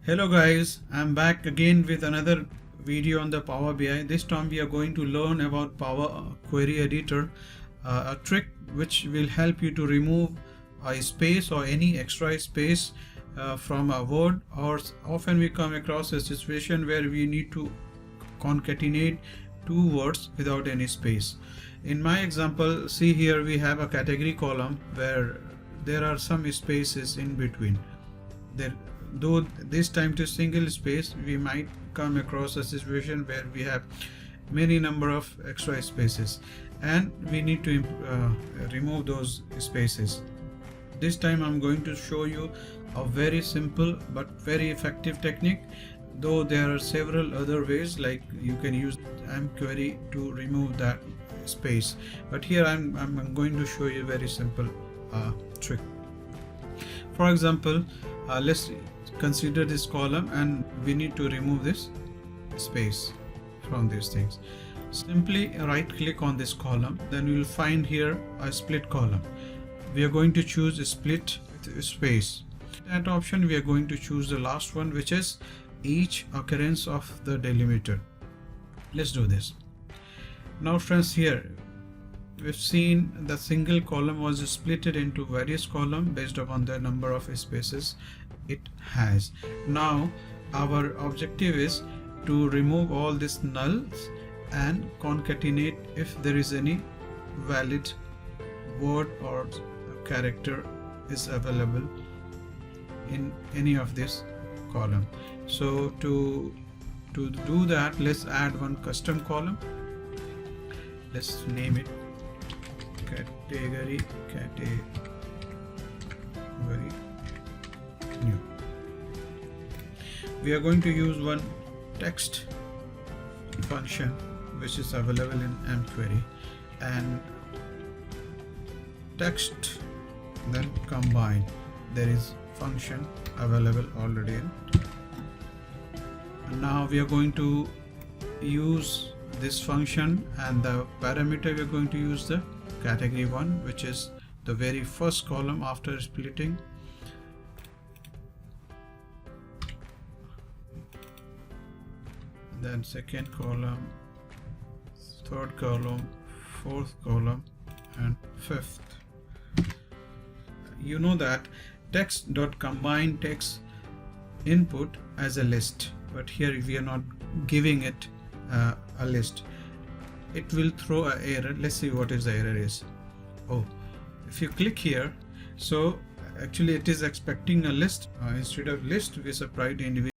Hello guys, I'm back again with another video on the Power BI. This time we are going to learn about Power Query Editor, a trick which will help you to remove a space or any extra space from a word, or often we come across a situation where we need to concatenate two words without any space. In my example, see here we have a category column where there are some spaces in between. Though this time to single space, we might come across a situation where we have many number of extra spaces and we need to remove those spaces. This time I'm going to show you a very simple but very effective technique, though there are several other ways, like you can use mQuery to remove that space, but here I'm going to show you a very simple trick. For example, let's consider this column and we need to remove this space from these things. Simply right click on this column, then you will find here a split column. We are going to choose a split with space. That option we are going to choose the last one, which is each occurrence of the delimiter. Let's do this. Now friends, here we've seen the single column was splitted into various columns based upon the number of spaces it has. Now our objective is to remove all these nulls and concatenate if there is any valid word or character is available in any of this column. So to do that, let's add one custom column. Let's name it category new. We are going to use one text function which is available in mQuery, and text then combine. There is function available already in. And now we are going to use this function, and the parameter we are going to use the category 1, which is the very first column after splitting. Then second column, third column, fourth column, and fifth. You know that text.combine takes input as a list, but here we are not giving it a list. It will throw an error. Let's see what is the error is. Oh, if you click here, so actually it is expecting a list. Instead of list, we supplied individual.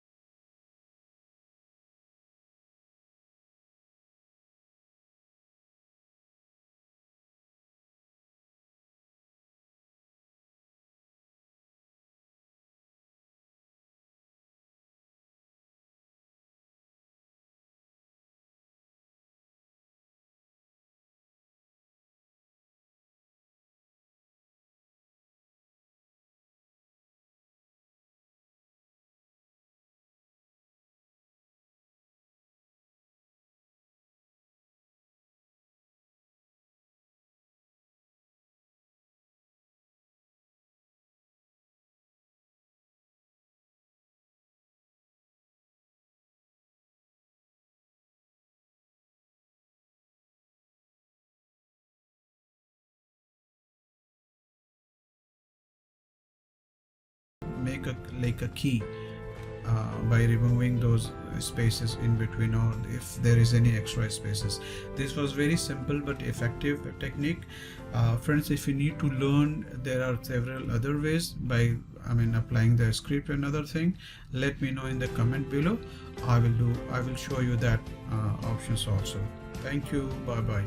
Make a key by removing those spaces in between, or if there is any extra spaces. This was very simple but effective technique. Friends, if you need to learn, there are several other ways by applying the script and other thing. Let me know in the comment below. I will show you that options also. Thank you. Bye bye.